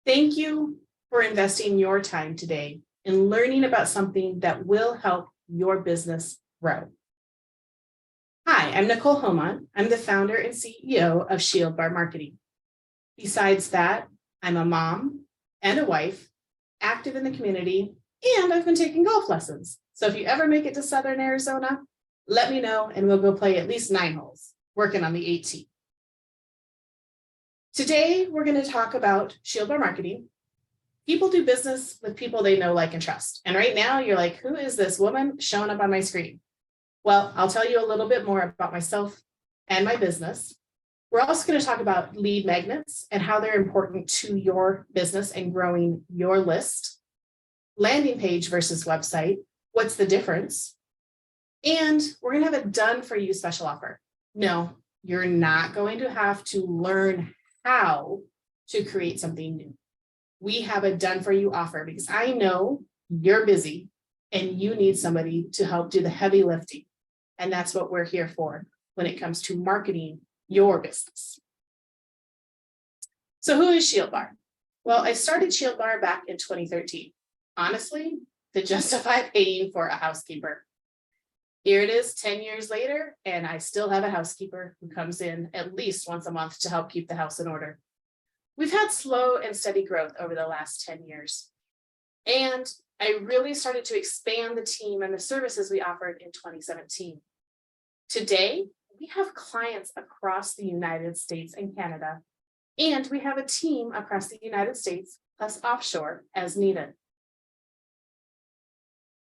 Thank you for investing your time today in learning about something that will help your business grow. Hi, I'm Nikole Haumont. I'm the founder and CEO of Shield Bar Marketing. Besides that, I'm a mom and a wife, active in the community, and I've been taking golf lessons. So if you ever make it to Southern Arizona, let me know and we'll go play at least 9 holes, working on the 18th. Today, we're going to talk about Shield Bar Marketing. People do business with people they know, like, and trust. And right now you're like, who is this woman showing up on my screen? Well, I'll tell you a little bit more about myself and my business. We're also going to talk about lead magnets and how they're important to your business and growing your list. Landing page versus website, what's the difference? And we're going to have a done for you special offer. No, you're not going to have to learn how to create something new. We have a done for you offer because I know you're busy and you need somebody to help do the heavy lifting. And that's what we're here for when it comes to marketing your business. So who is Shield Bar? Well, I started Shield Bar back in 2013. Honestly, to justify paying for a housekeeper. Here it is 10 years later, and I still have a housekeeper who comes in at least once a month to help keep the house in order. We've had slow and steady growth over the last 10 years. And I really started to expand the team and the services we offered in 2017. Today, we have clients across the United States and Canada, and we have a team across the United States plus offshore as needed.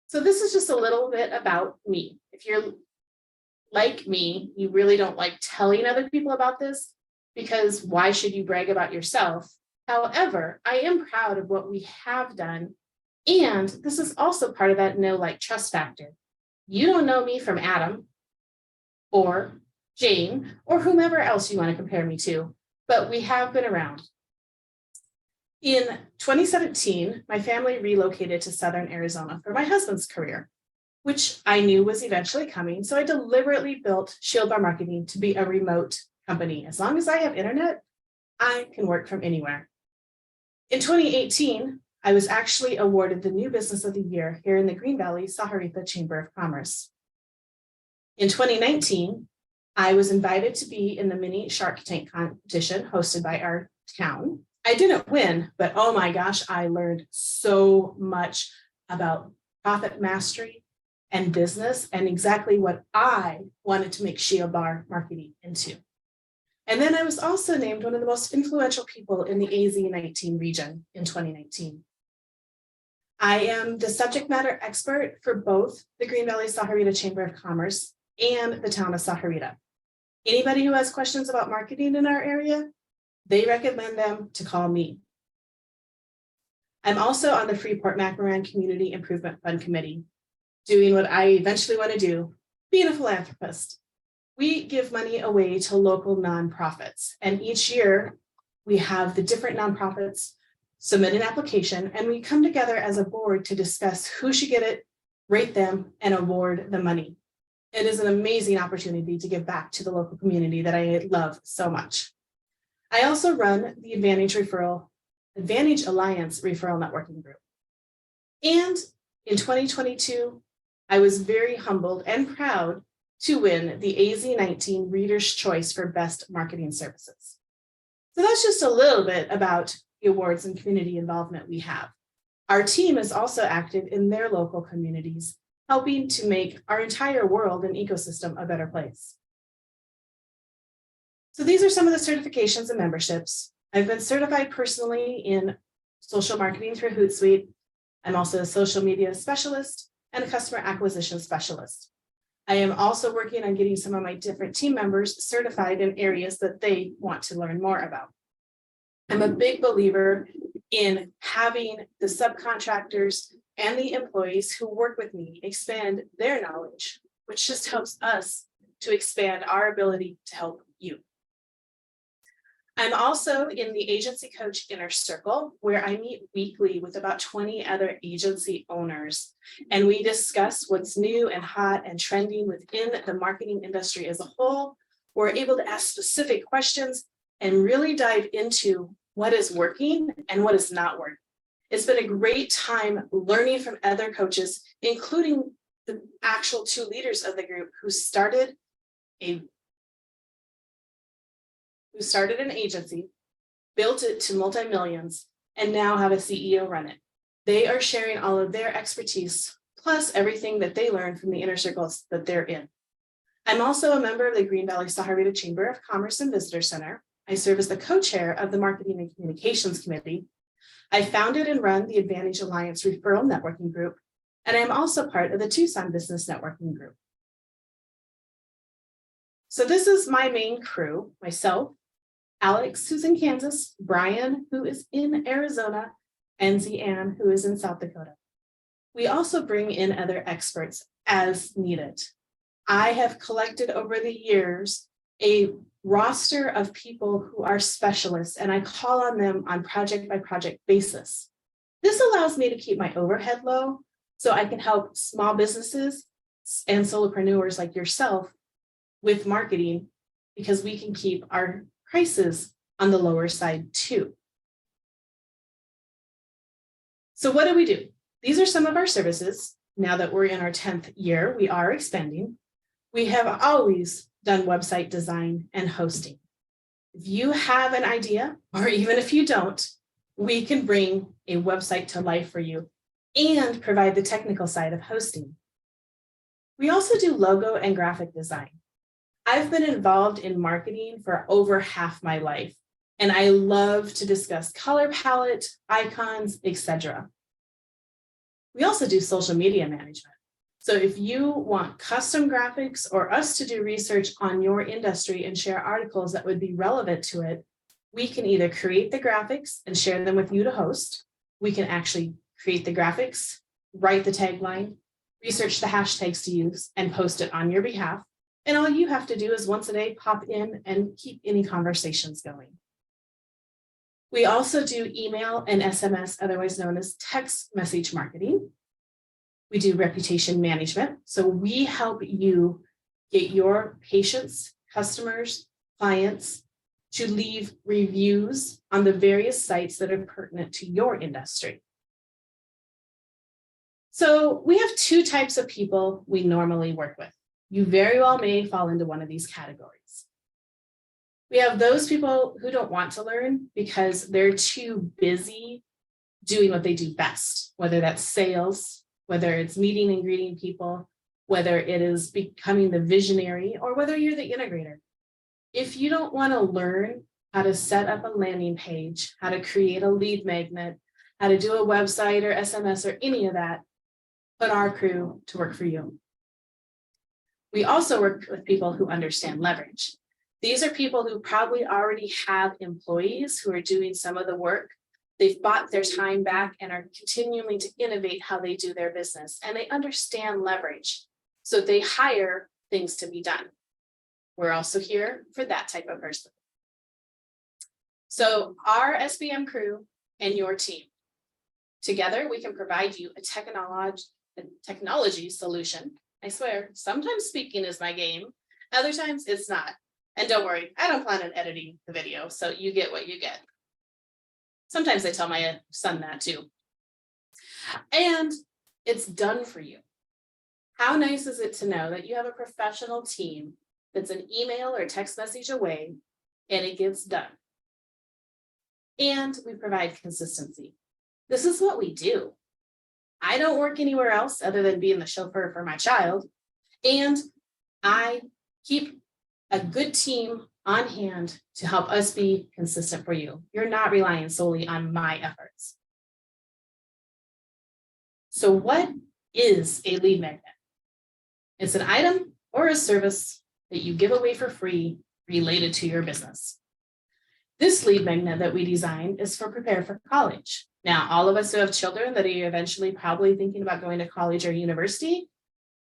So this is just a little bit about me. If you're like me, you really don't like telling other people about this because why should you brag about yourself? However, I am proud of what we have done. And this is also part of that know, like, trust factor. You don't know me from Adam or Jane or whomever else you want to compare me to, but we have been around. In 2017, my family relocated to Southern Arizona for my husband's career, which I knew was eventually coming. So I deliberately built Shield Bar Marketing to be a remote company. As long as I have internet, I can work from anywhere. In 2018, I was actually awarded the new business of the year here in the Green Valley Sahuarita Chamber of Commerce. In 2019, I was invited to be in the mini Shark Tank competition hosted by our town. I didn't win, but oh my gosh, I learned so much about profit mastery and business and exactly what I wanted to make Shield Bar Marketing into. And then I was also named one of the most influential people in the AZ-19 region in 2019. I am the subject matter expert for both the Green Valley Sahuarita Chamber of Commerce and the town of Sahuarita. Anybody who has questions about marketing in our area, they recommend them to call me. I'm also on the Freeport-McMoran Community Improvement Fund Committee, doing what I eventually want to do, being a philanthropist. We give money away to local nonprofits, and each year we have the different nonprofits submit an application, and we come together as a board to discuss who should get it, rate them, and award the money. It is an amazing opportunity to give back to the local community that I love so much. I also run the Advantage Alliance Referral Networking Group. And in 2022, I was very humbled and proud to win the AZ-19 Reader's Choice for Best Marketing Services. So that's just a little bit about the awards and community involvement we have. Our team is also active in their local communities, helping to make our entire world and ecosystem a better place. So these are some of the certifications and memberships. I've been certified personally in social marketing through Hootsuite. I'm also a social media specialist and a customer acquisition specialist. I am also working on getting some of my different team members certified in areas that they want to learn more about. I'm a big believer in having the subcontractors and the employees who work with me expand their knowledge, which just helps us to expand our ability to help you. I'm also in the Agency Coach Inner Circle, where I meet weekly with about 20 other agency owners, and we discuss what's new and hot and trending within the marketing industry as a whole. We're able to ask specific questions and really dive into what is working and what is not working. It's been a great time learning from other coaches, including the actual two leaders of the group who started an agency, built it to multi-millions, and now have a CEO run it. They are sharing all of their expertise, plus everything that they learned from the inner circles that they're in. I'm also a member of the Green Valley Sahuarita Chamber of Commerce and Visitor Center. I serve as the co-chair of the Marketing and Communications Committee. I founded and run the Advantage Alliance Referral Networking Group, and I am also part of the Tucson Business Networking Group. So this is my main crew: myself, Alex, who's in Kansas, Brian, who is in Arizona, and Zianne, who is in South Dakota. We also bring in other experts as needed. I have collected over the years a roster of people who are specialists, and I call on them on project by project basis. This allows me to keep my overhead low so I can help small businesses and solopreneurs like yourself with marketing, because we can keep our prices on the lower side too. So what do? These are some of our services. Now that we're in our 10th year, we are expanding. We have always done website design and hosting. If you have an idea, or even if you don't, we can bring a website to life for you and provide the technical side of hosting. We also do logo and graphic design. I've been involved in marketing for over half my life, and I love to discuss color palette, icons, etc. We also do social media management. So if you want custom graphics or us to do research on your industry and share articles that would be relevant to it, we can either create the graphics and share them with you to host. We can actually create the graphics, write the tagline, research the hashtags to use, and post it on your behalf. And all you have to do is once a day pop in and keep any conversations going. We also do email and SMS, otherwise known as text message marketing. We do reputation management. So we help you get your patients, customers, clients to leave reviews on the various sites that are pertinent to your industry. So we have two types of people we normally work with. You very well may fall into one of these categories. We have those people who don't want to learn because they're too busy doing what they do best, whether that's sales, whether it's meeting and greeting people, whether it is becoming the visionary, or whether you're the integrator. If you don't want to learn how to set up a landing page, how to create a lead magnet, how to do a website or SMS or any of that, put our crew to work for you. We also work with people who understand leverage. These are people who probably already have employees who are doing some of the work. They've bought their time back and are continuing to innovate how they do their business, and they understand leverage. So they hire things to be done. We're also here for that type of person. So our SBM crew and your team, together we can provide you a technology solution. I swear, sometimes speaking is my game, other times it's not. And don't worry, I don't plan on editing the video, so you get what you get. Sometimes I tell my son that too. And it's done for you. How nice is it to know that you have a professional team that's an email or text message away and it gets done? And we provide consistency. This is what we do. I don't work anywhere else other than being the chauffeur for my child. And I keep a good team on hand to help us be consistent for you. You're not relying solely on my efforts. So what is a lead magnet? It's an item or a service that you give away for free related to your business. This lead magnet that we designed is for Prepare for College. Now, all of us who have children that are eventually probably thinking about going to college or university,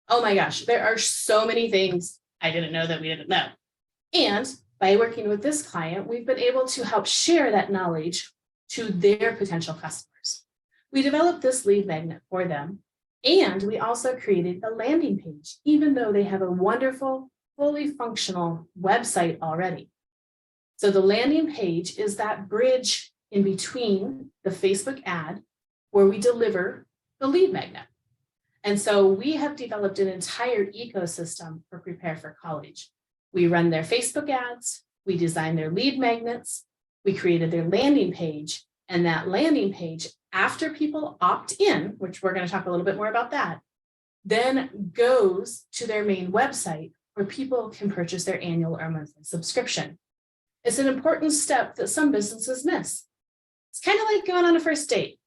oh my gosh, there are so many things I didn't know that we didn't know. And by working with this client, we've been able to help share that knowledge to their potential customers. We developed this lead magnet for them, and we also created a landing page, even though they have a wonderful, fully functional website already. So the landing page is that bridge in between the Facebook ad where we deliver the lead magnet. And so we have developed an entire ecosystem for Prepare for College. We run their Facebook ads, we design their lead magnets, we created their landing page, and that landing page, after people opt in, which we're going to talk a little bit more about that, then goes to their main website where people can purchase their annual or monthly subscription. It's an important step that some businesses miss. It's kind of like going on a first date.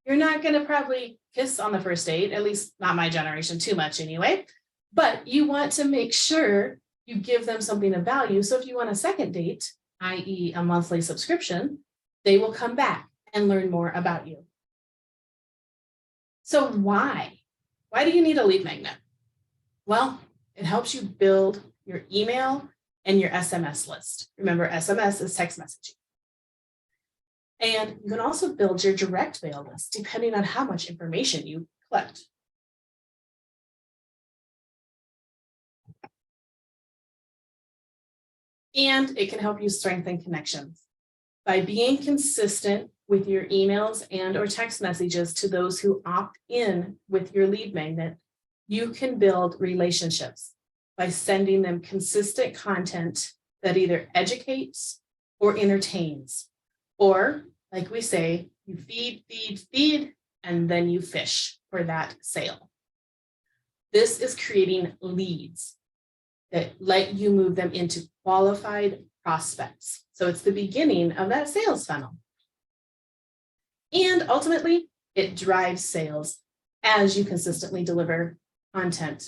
You're not going to probably kiss on the first date, at least not my generation too much anyway, but you want to make sure you give them something of value. So if you want a second date, i.e. a monthly subscription, they will come back and learn more about you. So why? Why do you need a lead magnet? Well, it helps you build your email and your SMS list. Remember, SMS is text messaging. And you can also build your direct mail list depending on how much information you collect. And it can help you strengthen connections. By being consistent with your emails and or text messages to those who opt in with your lead magnet, you can build relationships by sending them consistent content that either educates or entertains. Or, like we say, you feed, and then you fish for that sale. This is creating leads that let you move them into qualified prospects. So it's the beginning of that sales funnel. And ultimately, it drives sales as you consistently deliver content.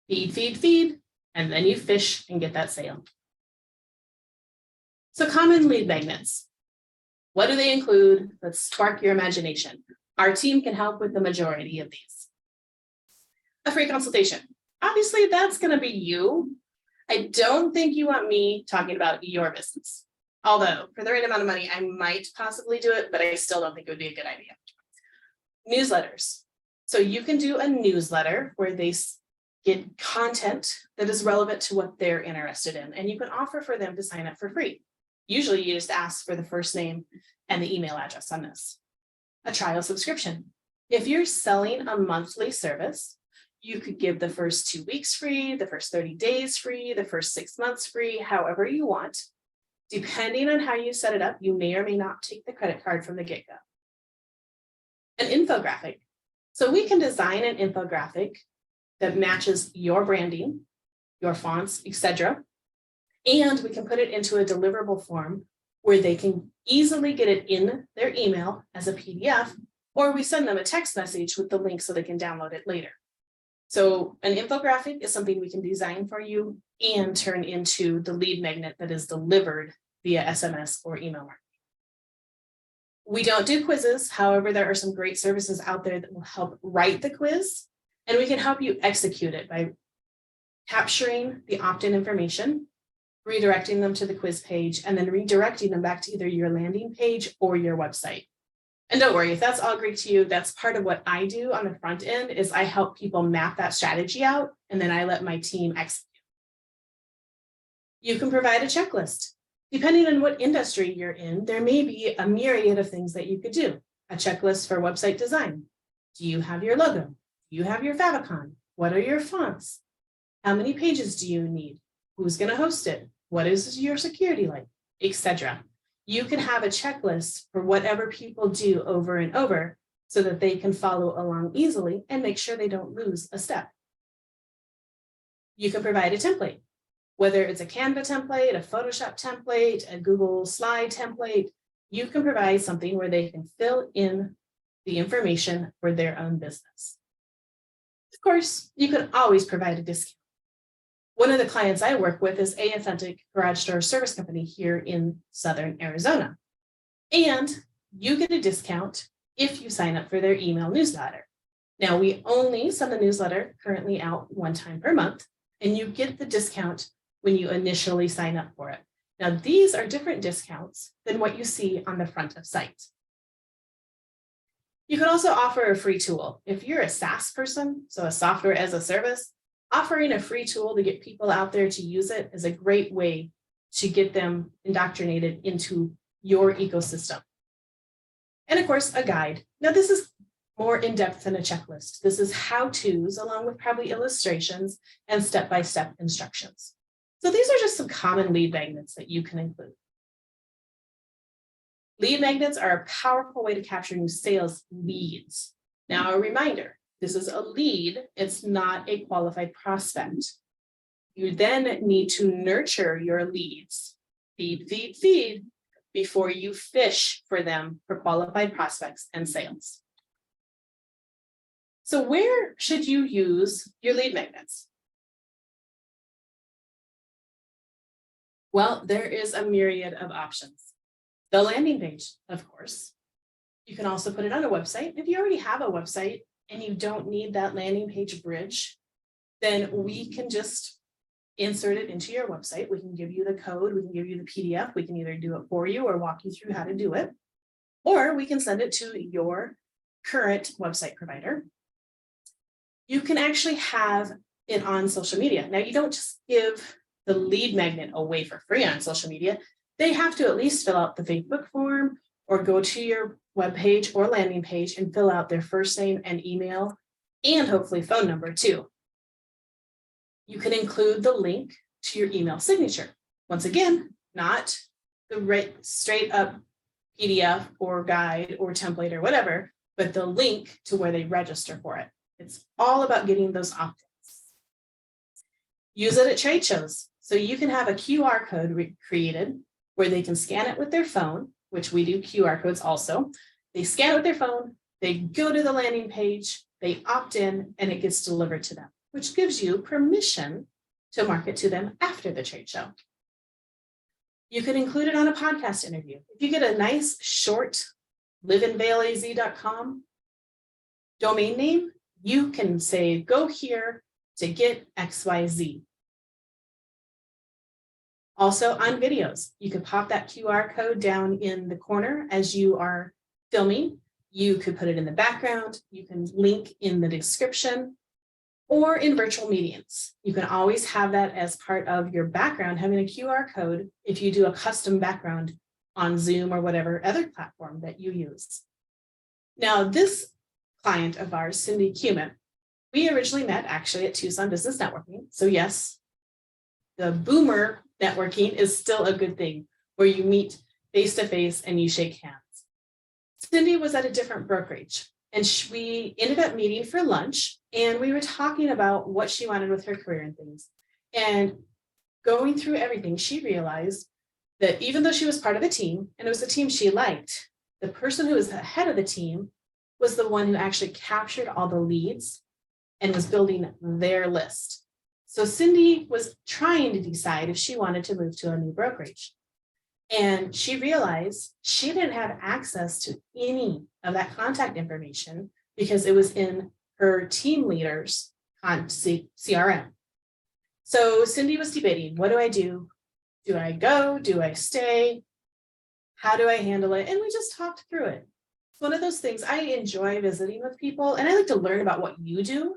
Feed, and then you fish and get that sale. So common lead magnets. What do they include? Let's spark your imagination. Our team can help with the majority of these. A free consultation. Obviously, that's going to be you. I don't think you want me talking about your business. Although, for the right amount of money, I might possibly do it, but I still don't think it would be a good idea. Newsletters. So you can do a newsletter where they get content that is relevant to what they're interested in, and you can offer for them to sign up for free. Usually you just ask for the first name and the email address on this. A trial subscription. If you're selling a monthly service, you could give the first 2 weeks free, the first 30 days free, the first 6 months free, however you want. Depending on how you set it up, you may or may not take the credit card from the get-go. An infographic. So we can design an infographic that matches your branding, your fonts, etc. And we can put it into a deliverable form where they can easily get it in their email as a PDF, or we send them a text message with the link so they can download it later. So an infographic is something we can design for you and turn into the lead magnet that is delivered via SMS or email marketing. We don't do quizzes. However, there are some great services out there that will help write the quiz, and we can help you execute it by capturing the opt-in information, redirecting them to the quiz page, and then redirecting them back to either your landing page or your website. And don't worry, if that's all great to you, that's part of what I do on the front end is I help people map that strategy out, and then I let my team execute. You can provide a checklist. Depending on what industry you're in, there may be a myriad of things that you could do. A checklist for website design. Do you have your logo? Do you have your favicon? What are your fonts? How many pages do you need? Who's going to host it? What is your security like? Etc. You can have a checklist for whatever people do over and over so that they can follow along easily and make sure they don't lose a step. You can provide a template, whether it's a Canva template, a Photoshop template, a Google Slide template. You can provide something where they can fill in the information for their own business. Of course, you can always provide a discount. One of the clients I work with is A Authentic Garage Door Service Company here in Southern Arizona. And you get a discount if you sign up for their email newsletter. Now, we only send the newsletter currently out 1 time per month, and you get the discount when you initially sign up for it. Now, these are different discounts than what you see on the front of site. You can also offer a free tool. If you're a SaaS person, so a software as a service, offering a free tool to get people out there to use it is a great way to get them indoctrinated into your ecosystem. And of course, a guide. Now, this is more in-depth than a checklist. This is how-tos along with probably illustrations and step-by-step instructions. So these are just some common lead magnets that you can include. Lead magnets are a powerful way to capture new sales leads. Now, a reminder, this is a lead, it's not a qualified prospect. You then need to nurture your leads, feed, before you fish for them for qualified prospects and sales. So where should you use your lead magnets? Well, there is a myriad of options. The landing page, of course. You can also put it on a website. If you already have a website and you don't need that landing page bridge, then we can just insert it into your website. We can give you the code, we can give you the PDF, we can either do it for you or walk you through how to do it, or we can send it to your current website provider. You can actually have it on social media. Now, you don't just give the lead magnet away for free on social media. They have to at least fill out the Facebook form or go to your webpage or landing page and fill out their first name and email and hopefully phone number too. You can include the link to your email signature. Once again, not the straight up PDF or guide or template or whatever, but the link to where they register for it. It's all about getting those opt-ins. Use it at trade shows. So you can have a QR code created where they can scan it with their phone, which we do QR codes also. They scan it with their phone, they go to the landing page, they opt in, and it gets delivered to them, which gives you permission to market to them after the trade show. You could include it on a podcast interview. If you get a nice short liveinvaleaz.com domain name, you can say, go here to get XYZ. Also on videos, you can pop that QR code down in the corner as you are filming. You could put it in the background. You can link in the description or in virtual meetings. You can always have that as part of your background, having a QR code if you do a custom background on Zoom or whatever other platform that you use. Now, this client of ours, Cindy Haumont, we originally met actually at Tucson Business Networking. So yes, the boomer networking is still a good thing where you meet face-to-face and you shake hands. Cindy was at a different brokerage and we ended up meeting for lunch and we were talking about what she wanted with her career and things. And going through everything, she realized that even though she was part of a team and it was a team she liked, the person who was the head of the team was the one who actually captured all the leads and was building their list. So Cindy was trying to decide if she wanted to move to a new brokerage. And she realized she didn't have access to any of that contact information because it was in her team leader's CRM. So Cindy was debating, what do I do? Do I go? Do I stay? How do I handle it? And we just talked through it. It's one of those things I enjoy visiting with people and I like to learn about what you do.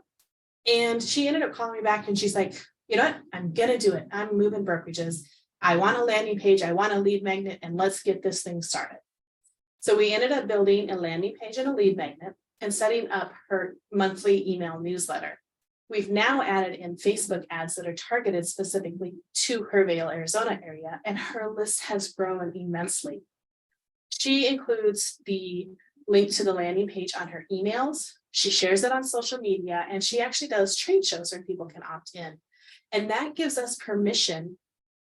And she ended up calling me back and she's like, you know what? I'm going to do it. I'm moving brokerages. I want a landing page. I want a lead magnet and let's get this thing started. So we ended up building a landing page and a lead magnet and setting up her monthly email newsletter. We've now added in Facebook ads that are targeted specifically to her Vail, Arizona area, and her list has grown immensely. She includes the link to the landing page on her emails. She shares it on social media, and she actually does trade shows where people can opt in. And that gives us permission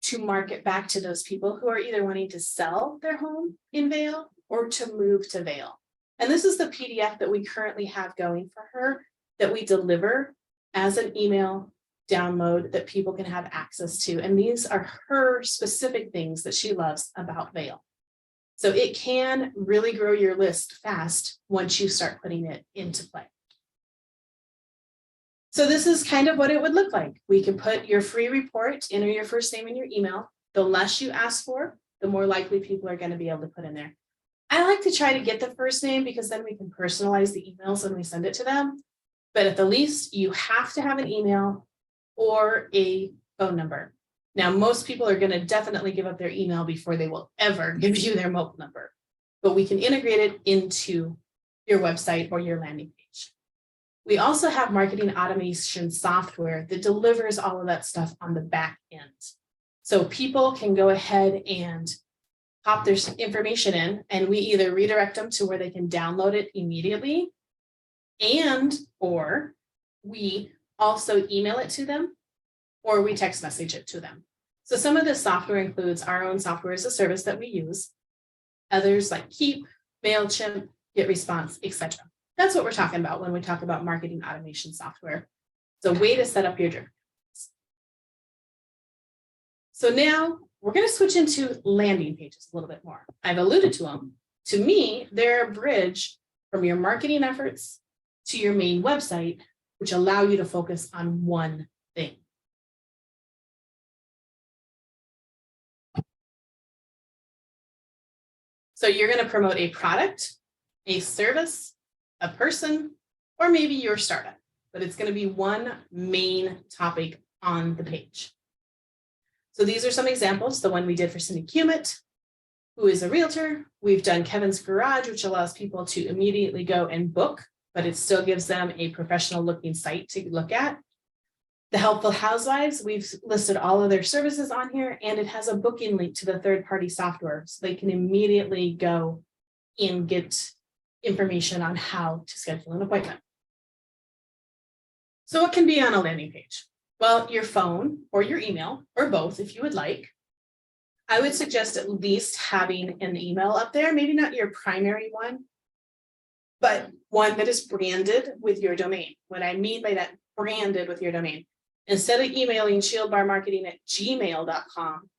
to market back to those people who are either wanting to sell their home in Vail or to move to Vail. And this is the PDF that we currently have going for her that we deliver as an email download that people can have access to. And these are her specific things that she loves about Vail. So it can really grow your list fast once you start putting it into play. So this is kind of what it would look like. We can put your free report, enter your first name and your email. The less you ask for, the more likely people are going to be able to put in there. I like to try to get the first name because then we can personalize the emails when we send it to them. But at the least, you have to have an email or a phone number. Now, most people are going to definitely give up their email before they will ever give you their mobile number. but we can integrate it into your website or your landing page. We also have marketing automation software that delivers all of that stuff on the back end. So people can go ahead and pop their information in, and we either redirect them to where they can download it immediately, and or we also email it to them, or we text message it to them. So some of this software includes our own software as a service that we use, others like Keep, MailChimp, GetResponse, etc. That's what we're talking about when we talk about marketing automation software. It's a way to set up your journey. So now we're going to switch into landing pages a little bit more. I've alluded to them. To me, they're a bridge from your marketing efforts to your main website, which allow you to focus on one thing. So you're going to promote a product, a service, a person, or maybe your startup, but it's going to be one main topic on the page. So these are some examples, the one we did for Cindy Haumont, who is a realtor. We've done Kevin's Garage, which allows people to immediately go and book, but it still gives them a professional looking site to look at. The Helpful Housewives, we've listed all of their services on here, and it has a booking link to the third-party software, so they can immediately go and get information on how to schedule an appointment. So what can be on a landing page? Well, your phone or your email, or both if you would like. I would suggest at least having an email up there, maybe not your primary one, but one that is branded with your domain. What I mean by that, branded with your domain. Instead of emailing shieldbarmarketing@gmail.com,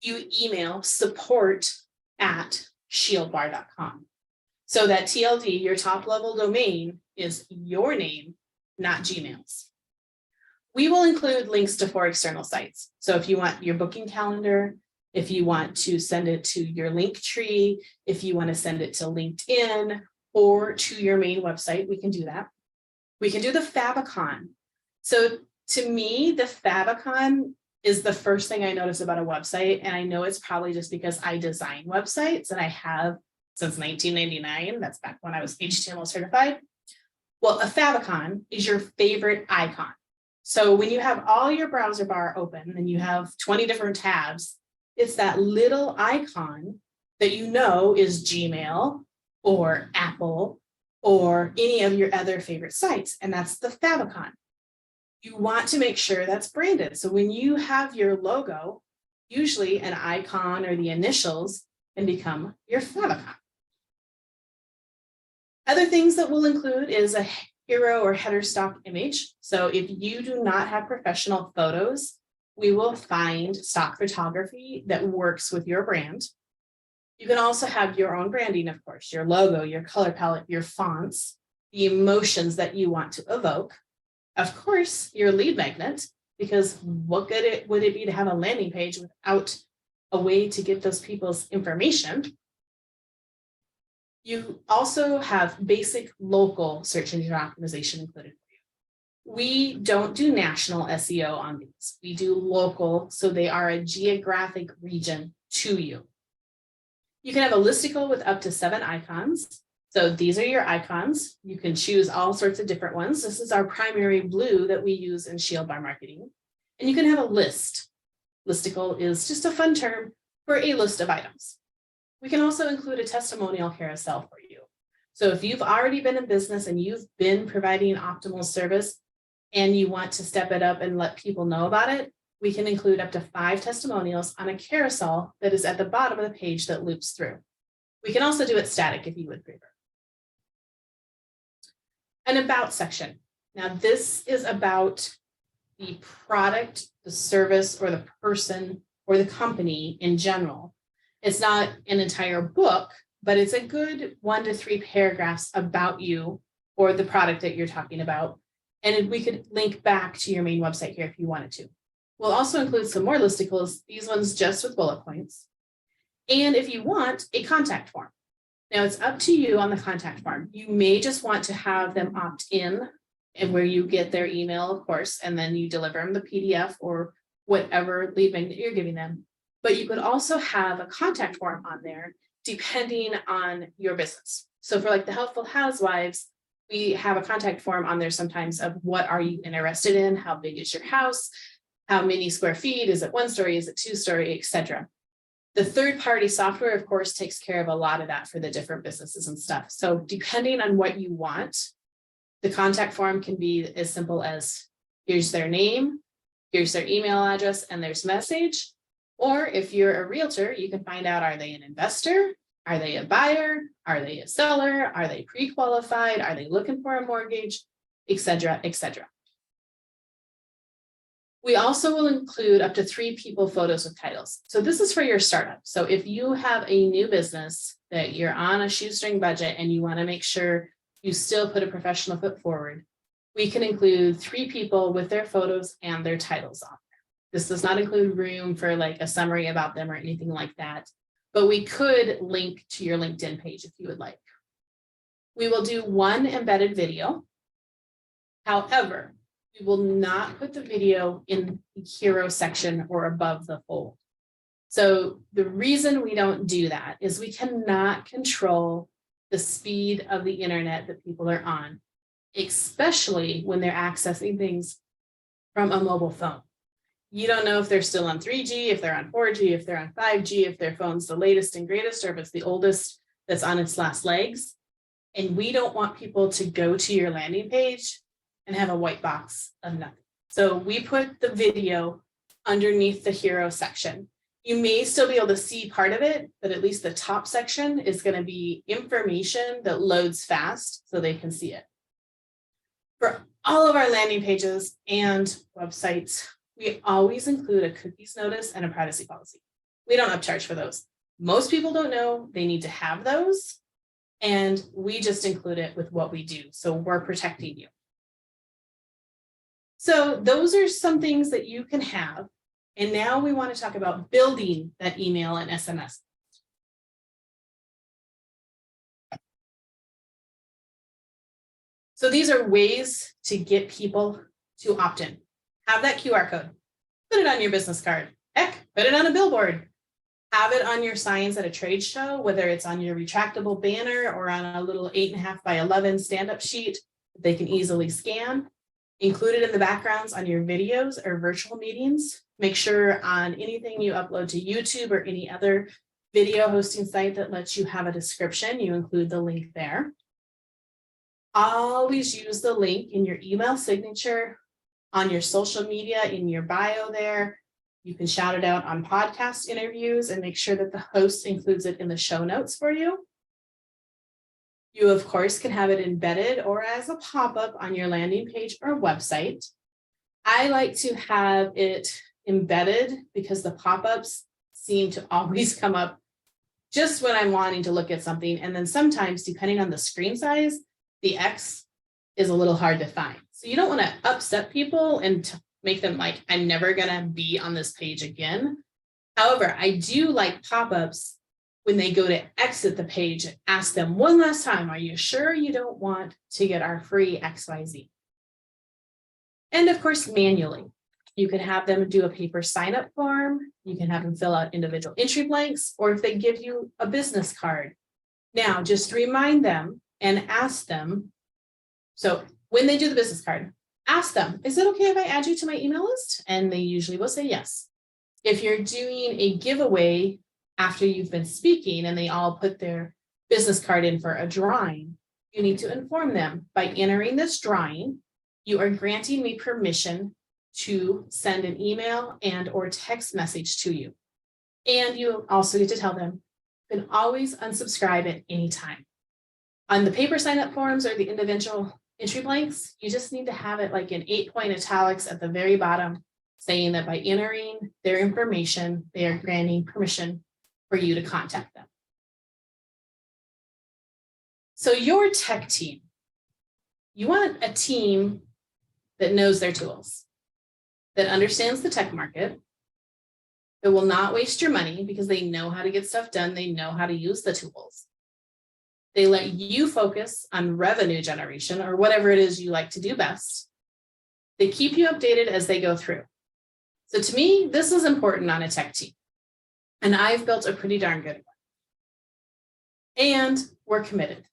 you email support@shieldbar.com. So that TLD, your top level domain, is your name, not Gmail's. We will include links to 4 external sites. So if you want your booking calendar, if you want to send it to your link tree, if you want to send it to LinkedIn or to your main website, we can do that. We can do the favicon. So to me, the favicon is the first thing I notice about a website. And I know it's probably just because I design websites and I have since 1999. That's back when I was HTML certified. Well, a favicon is your favorite icon. So when you have all your browser bar open and you have 20 different tabs, it's that little icon that you know is Gmail or Apple or any of your other favorite sites, and that's the favicon. You want to make sure that's branded. So when you have your logo, usually an icon or the initials can become your favicon. Other things that we'll include is a hero or header stock image. So if you do not have professional photos, we will find stock photography that works with your brand. You can also have your own branding, of course, your logo, your color palette, your fonts, the emotions that you want to evoke. Of course, your lead magnet, because what good would it be to have a landing page without a way to get those people's information? You also have basic local search engine optimization included for you. We don't do national SEO on these. We do local, so they are a geographic region to you. You can have a listicle with up to 7 icons. So these are your icons. You can choose all sorts of different ones. This is our primary blue that we use in Shield Bar Marketing. And you can have a list. Listicle is just a fun term for a list of items. We can also include a testimonial carousel for you. So if you've already been in business and you've been providing optimal service and you want to step it up and let people know about it, we can include up to 5 testimonials on a carousel that is at the bottom of the page that loops through. We can also do it static if you would prefer. An about section. Now this is about the product, the service, or the person, or the company in general. It's not an entire book, but it's a good 1 to 3 paragraphs about you or the product that you're talking about. And we could link back to your main website here if you wanted to. We'll also include some more listicles, these ones just with bullet points. And if you want, a contact form. Now it's up to you on the contact form. You may just want to have them opt in and where you get their email, of course, and then you deliver them the PDF or whatever lead magnet you're giving them. But you could also have a contact form on there depending on your business. So for like the Helpful Housewives, we have a contact form on there sometimes of what are you interested in? How big is your house? How many square feet? Is it 1 story? Is it 2 story, etc. The third-party software, of course, takes care of a lot of that for the different businesses and stuff. So depending on what you want, the contact form can be as simple as here's their name, here's their email address, and there's message. Or if you're a realtor, you can find out, are they an investor? Are they a buyer? Are they a seller? Are they pre-qualified? Are they looking for a mortgage, etc., etc. We also will include up to 3 people photos with titles. So this is for your startup. So if you have a new business that you're on a shoestring budget and you want to make sure you still put a professional foot forward, we can include 3 people with their photos and their titles on there. This does not include room for like a summary about them or anything like that, but we could link to your LinkedIn page if you would like. We will do 1 embedded video. However, we will not put the video in the hero section or above the fold. So the reason we don't do that is we cannot control the speed of the internet that people are on, especially when they're accessing things from a mobile phone. You don't know if they're still on 3G, if they're on 4G, if they're on 5G, if their phone's the latest and greatest, or if it's the oldest that's on its last legs. And we don't want people to go to your landing page and have a white box of nothing. So we put the video underneath the hero section. You may still be able to see part of it, but at least the top section is going to be information that loads fast so they can see it. For all of our landing pages and websites, we always include a cookies notice and a privacy policy. We don't upcharge for those. Most people don't know they need to have those, and we just include it with what we do. So we're protecting you. So those are some things that you can have. And now we want to talk about building that email and SMS. So these are ways to get people to opt in. Have that QR code. Put it on your business card. Heck, put it on a billboard. Have it on your signs at a trade show, whether it's on your retractable banner or on a little 8.5 by 11 stand-up sheet that they can easily scan. Include it in the backgrounds on your videos or virtual meetings. Make sure on anything you upload to YouTube or any other video hosting site that lets you have a description, you include the link there. Always use the link in your email signature, on your social media, in your bio there. You can shout it out on podcast interviews and make sure that the host includes it in the show notes for you. You, of course, can have it embedded or as a pop-up on your landing page or website. I like to have it embedded because the pop-ups seem to always come up just when I'm wanting to look at something. And then sometimes, depending on the screen size, the X is a little hard to find. So you don't want to upset people and make them like, I'm never going to be on this page again. However, I do like pop-ups when they go to exit the page, ask them one last time, are you sure you don't want to get our free XYZ? And of course, manually, you can have them do a paper sign-up form. You can have them fill out individual entry blanks, or if they give you a business card. Now, just remind them and ask them. So when they do the business card, ask them, is it okay if I add you to my email list? And they usually will say yes. If you're doing a giveaway after you've been speaking and they all put their business card in for a drawing, you need to inform them, by entering this drawing, you are granting me permission to send an email and or text message to you. And you also get to tell them, you can always unsubscribe at any time. On the paper sign-up forms or the individual entry blanks, you just need to have it like in 8-point italics at the very bottom, saying that by entering their information, they are granting permission for you to contact them. So your tech team, you want a team that knows their tools, that understands the tech market, that will not waste your money because they know how to get stuff done. They know how to use the tools. They let you focus on revenue generation or whatever it is you like to do best. They keep you updated as they go through. So to me, this is important on a tech team. And I've built a pretty darn good one. And we're committed.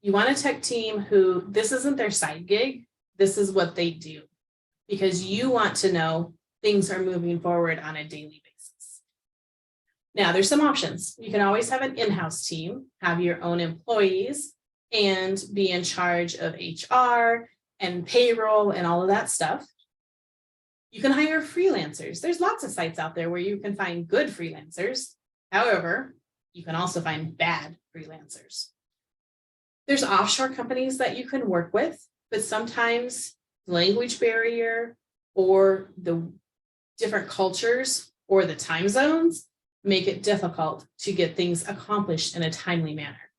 You want a tech team who this isn't their side gig, this is what they do, because you want to know things are moving forward on a daily basis. Now, there's some options. You can always have an in-house team, have your own employees, and be in charge of HR and payroll and all of that stuff. You can hire freelancers. There's lots of sites out there where you can find good freelancers. However, you can also find bad freelancers. There's offshore companies that you can work with, but sometimes language barrier or the different cultures or the time zones make it difficult to get things accomplished in a timely manner.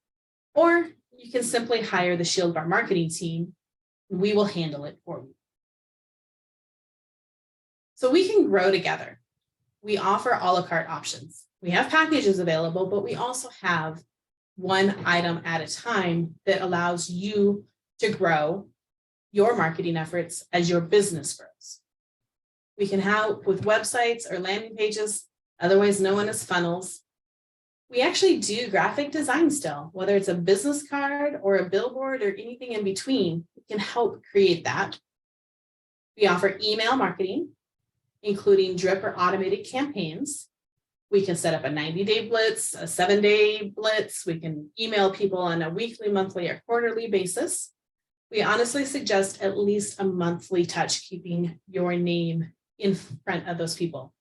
Or you can simply hire the Shield Bar marketing team. We will handle it for you. So we can grow together. We offer a la carte options. We have packages available, but we also have one item at a time that allows you to grow your marketing efforts as your business grows. We can help with websites or landing pages, otherwise known as funnels. We actually do graphic design still, whether it's a business card or a billboard or anything in between, we can help create that. We offer email marketing, including drip or automated campaigns. We can set up a 90-day blitz, a 7-day blitz. We can email people on a weekly, monthly, or quarterly basis. We honestly suggest at least a monthly touch, keeping your name in front of those people.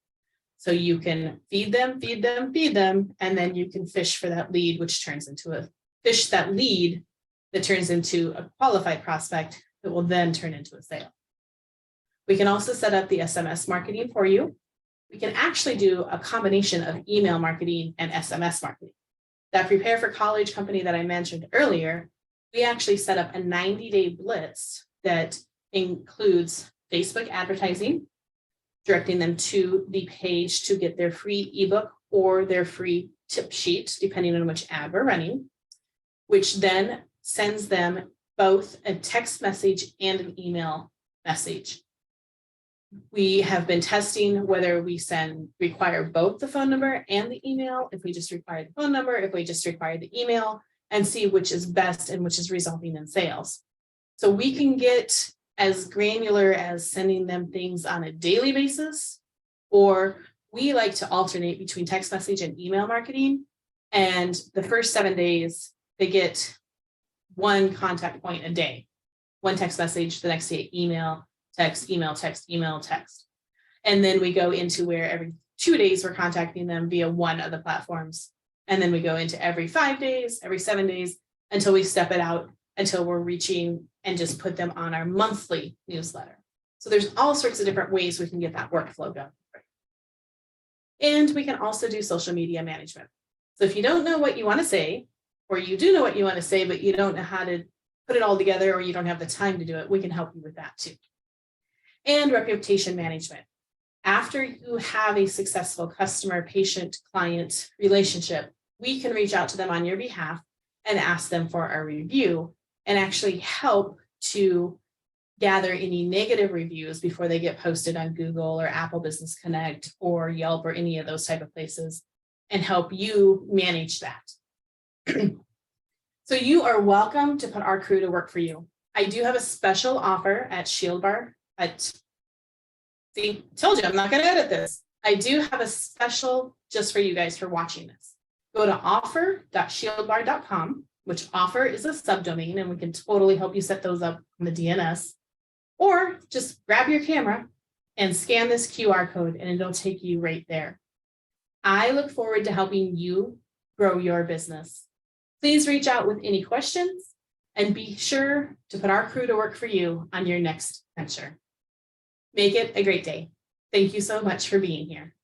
So you can feed them, and then you can fish for that lead, which turns into that lead that turns into a qualified prospect that will then turn into a sale. We can also set up the SMS marketing for you. We can actually do a combination of email marketing and SMS marketing. That Prepare for College company that I mentioned earlier, we actually set up a 90-day blitz that includes Facebook advertising, directing them to the page to get their free ebook or their free tip sheet, depending on which ad we're running, which then sends them both a text message and an email message. We have been testing whether we require both the phone number and the email, if we just require the phone number, if we just require the email, and see which is best and which is resulting in sales. So we can get as granular as sending them things on a daily basis, or we like to alternate between text message and email marketing. And the first 7 days, they get one contact point a day, one text message, the next day email, text, email, text, email, text. And then we go into where every 2 days we're contacting them via one of the platforms. And then we go into every 5 days, every 7 days, until we step it out, until we're reaching and just put them on our monthly newsletter. So there's all sorts of different ways we can get that workflow done. And we can also do social media management. So if you don't know what you want to say, or you do know what you want to say, but you don't know how to put it all together, or you don't have the time to do it, we can help you with that too. And reputation management. After you have a successful customer, patient, client relationship, we can reach out to them on your behalf and ask them for a review and actually help to gather any negative reviews before they get posted on Google or Apple Business Connect or Yelp or any of those type of places, and help you manage that. So you are welcome to put our crew to work for you. I do have a special offer at Shield Bar. See, told you I'm not going to edit this. I do have a special just for you guys for watching this. Go to offer.shieldbar.com, which offer is a subdomain, and we can totally help you set those up on the DNS. Or just grab your camera and scan this QR code, and it'll take you right there. I look forward to helping you grow your business. Please reach out with any questions, and be sure to put our crew to work for you on your next venture. Make it a great day. Thank you so much for being here.